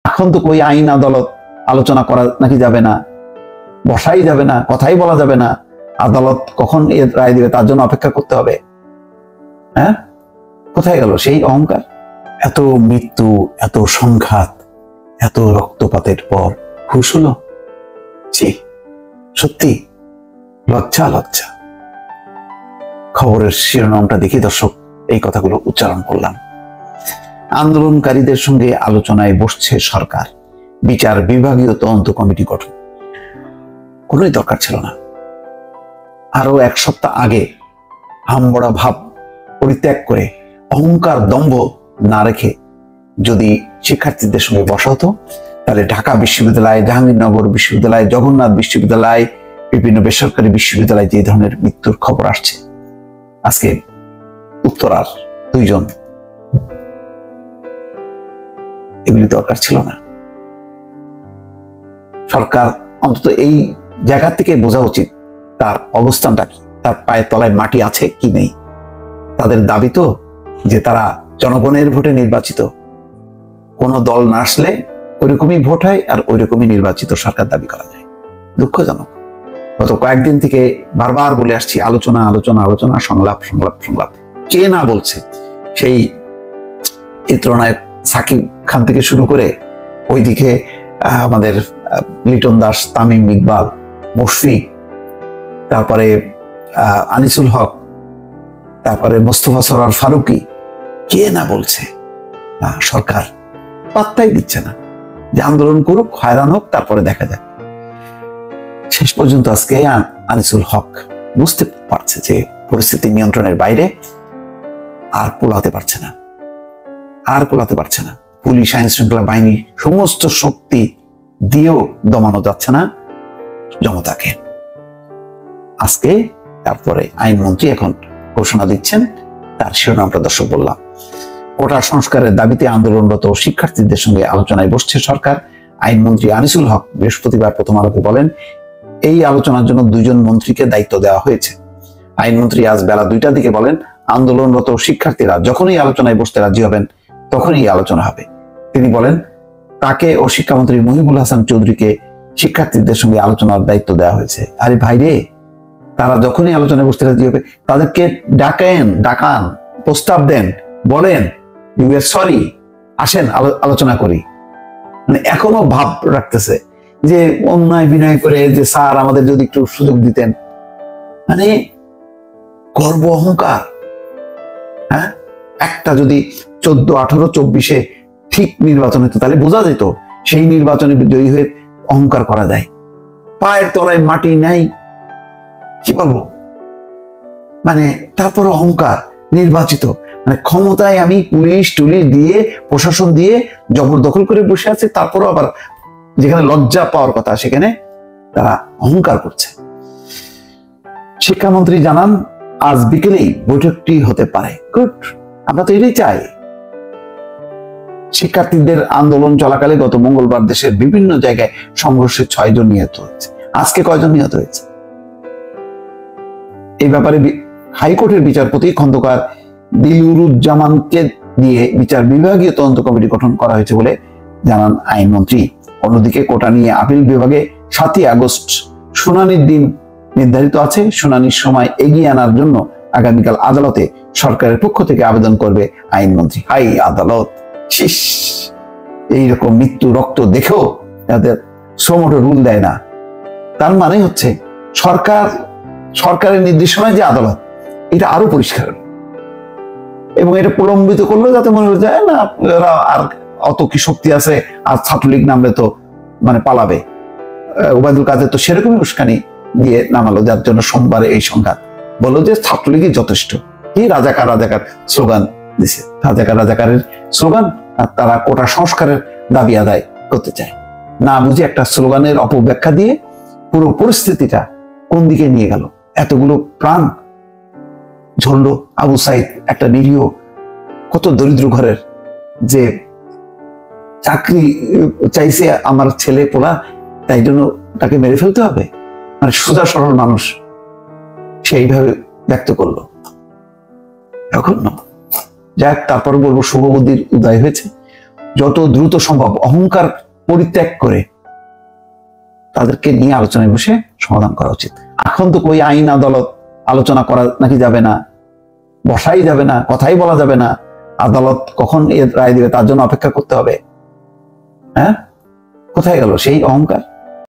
এখন তো কই আইন আদালত আলোচনা করা নাকি যাবে না, বসাই যাবে না, কথাই বলা যাবে না, আদালত কখন এর রায় দিবে তার জন্য অপেক্ষা করতে হবে। হ্যাঁ, কোথায় গেল সেই অহংকার? এত মৃত্যু, এত সংঘাত, এত রক্তপাতের পর হুঁশ হলো? জি, সত্যি লজ্জা লজ্জা। খবরের শিরোনামটা দেখি দর্শক এই কথাগুলো উচ্চারণ করলাম। আন্দোলনকারীদের সঙ্গে আলোচনায় বসছে সরকার, বিচার বিভাগীয় তদন্ত কমিটি গঠন। কোনোই দরকার ছিল না। আরো এক সপ্তাহ আগে হামবড়া ভাব পরিত্যাগ করে অহংকার দম্ভ না রেখে যদি শিক্ষার্থীদের সঙ্গে বসা হতো, তাহলে ঢাকা বিশ্ববিদ্যালয়, জাহাঙ্গীরনগর বিশ্ববিদ্যালয়, জগন্নাথ বিশ্ববিদ্যালয়, বিভিন্ন বেসরকারি বিশ্ববিদ্যালয়ে যে ধরনের মৃত্যুর খবর আসছে, আজকে উত্তরার 2 জন, এগুলি দরকার ছিল না। সরকার অন্তত এই জায়গা থেকে বোঝা উচিত তার অবস্থানটা কি, তার পায়ের তলায় মাটি আছে কি নেই। তাদের দাবি তো যে তারা জনগণের ভোটে নির্বাচিত, কোন দল না আসলে ওইরকমই ভোট হয় আর ওইরকমই নির্বাচিত সরকার দাবি করা যায়। দুঃখজনক। গত কয়েকদিন থেকে বারবার বলে আসছি আলোচনা আলোচনা আলোচনা, সংলাপ সংলাপ সংলাপ। কে না বলছে? সেই চিত্রনায়ক সাকিব খান থেকে শুরু করে ওইদিকে আমাদের লিটন দাস, তামিম ইকবাল, মুশফিক, তারপরে আনিসুল হক, তারপরে মোস্তফা সরোয়ার ফারুকি, কে না বলছে? না, সরকার পাত্তাই দিচ্ছে না যে আন্দোলন করুক, হয়রান হোক, তারপরে দেখা যাক। শেষ পর্যন্ত আজকে আনিসুল হক বুঝতে পারছে যে পরিস্থিতি নিয়ন্ত্রণের বাইরে, আর পোলাতে পারছে না, আর পোলাতে পারছে না। পুলিশ, আইন শৃঙ্খলা বাহিনী সমস্ত শক্তি দিয়েও দমানো যাচ্ছে না জনতাকে। আজকে তারপরে আইনমন্ত্রী এখন ঘোষণা দিচ্ছেন, তার শিরোনামটা দর্শক বললাম। কোটা সংস্কারের দাবিতে আন্দোলনরত শিক্ষার্থীদের সঙ্গে আলোচনায় বসছে সরকার। আইনমন্ত্রী আনিসুল হক বৃহস্পতিবার প্রথম আলোকে বলেন, এই আলোচনার জন্য 2 জন মন্ত্রীকে দায়িত্ব দেওয়া হয়েছে। আইনমন্ত্রী আজ বেলা 2টার দিকে বলেন, আন্দোলনরত শিক্ষার্থীরা যখনই আলোচনায় বসতে রাজি হবেন তখনই আলোচনা হবে। তিনি বলেন, তাকে ও শিক্ষামন্ত্রী মহিবুল হাসান চৌধুরীকে শিক্ষার্থীদের সঙ্গে আলোচনার দায়িত্ব দেওয়া হয়েছে। আরে ভাই রে, তারা যখনই আলোচনায় বসতে রাজি হবে তাদেরকে ডাকান, প্রস্তাব দেন, বলেন সরি, আসেন আলোচনা করি। মানে এখনো ভাব রাখতেছে যে অন্যায় বিনয় করে যে স্যার আমাদের যদি একটু সুযোগ দিতেন। মানে গর্ব, অহংকার। হ্যাঁ, একটা যদি 14, 18, 24-এ ঠিক নির্বাচন হতো তাহলে বোঝা যেত সেই নির্বাচনে জয়ী হয়ে অহংকার করা যায়। পায়ের তলায় মাটি নাই, কি বলবো? মানে তারপর অহংকার, নির্বাচিত, মানে ক্ষমতায় আমি পুলিশ টুলিশ দিয়ে, প্রশাসন দিয়ে জবরদখল করে বসে আছে, তারপরও আবার যেখানে লজ্জা পাওয়ার কথা সেখানে তারা অহংকার করছে। শিক্ষামন্ত্রী জানান, আজ বিকেলেই বৈঠকটি হতে পারে। গুড, আমরা তো এটাই চাই। শিক্ষার্থীদের আন্দোলন চলাকালে গত মঙ্গলবার দেশের বিভিন্ন জায়গায় সংঘর্ষে 6 জন নিহত হয়েছে। আজকে কয়জন নিহত হয়েছে? এই ব্যাপারে হাইকোর্টের বিচারপতি খন্দকার দিলুরুজ্জামানকে দিয়ে বিচার বিভাগীয় তদন্ত কমিটি গঠন করা হয়েছে বলে জানান আইনমন্ত্রী। অন্যদিকে কোটা নিয়ে আপিল বিভাগে 7ই আগস্ট শুনানির দিন নির্ধারিত আছে। শুনানির সময় এগিয়ে আনার জন্য আগামীকাল আদালতে সরকারের পক্ষ থেকে আবেদন করবে আইনমন্ত্রী। হাই আদালত, শেষ। এইরকম মৃত্যু, রক্ত দেখেও তাদের সোমোটো রুল দেয় না। তার মানে হচ্ছে সরকারের নির্দেশনায় যে আদালত, এটা আরো পরিষ্কার এবং এটা প্রলম্বিত করলো যাতে মনে হয়ে যায় না এরা আর অত কি শক্তি আছে, আর ছাত্রলীগ নামলে তো মানে পালাবে। ওবায়দুল কাদের তো সেরকমই উস্কানি দিয়ে নামালো, যার জন্য সোমবারে এই সংঘাত। বললো যে ছাত্রলীগই যথেষ্ট। কি রাজাকার রাজাকার স্লোগান দিছে, রাজাকারের স্লোগান, আর তারা কোটা সংস্কারের দাবি আদায় করতে চায় না বুঝে একটা স্লোগানের অপব্যাখ্যা দিয়ে পুরো পরিস্থিতিটা কোন দিকে নিয়ে গেল। এতগুলো প্রাণ ঝরলো। আবু সাইদ একটা নিরীহ, কত দরিদ্র ঘরের, যে চাকরি চাইছে আমার ছেলে পোলা, তাই জন্য তাকে মেরে ফেলতে হবে। মানে সোজা সরল মানুষ সেইভাবে ব্যক্ত করলো। এখন যাক, তারপর বলবো শুভবুদ্ধির উদয় হয়েছে। যত দ্রুত সম্ভব অহংকার পরিত্যাগ করে তাদেরকে নিয়ে আলোচনায় বসে সমাধান করা উচিত। এখন তো কই আইন আদালত আলোচনা করা নাকি যাবে না, বসাই যাবে না, কথাই বলা যাবে না, আদালত কখন এর রায় দিবে তার জন্য অপেক্ষা করতে হবে। হ্যাঁ, কোথায় গেল সেই অহংকার?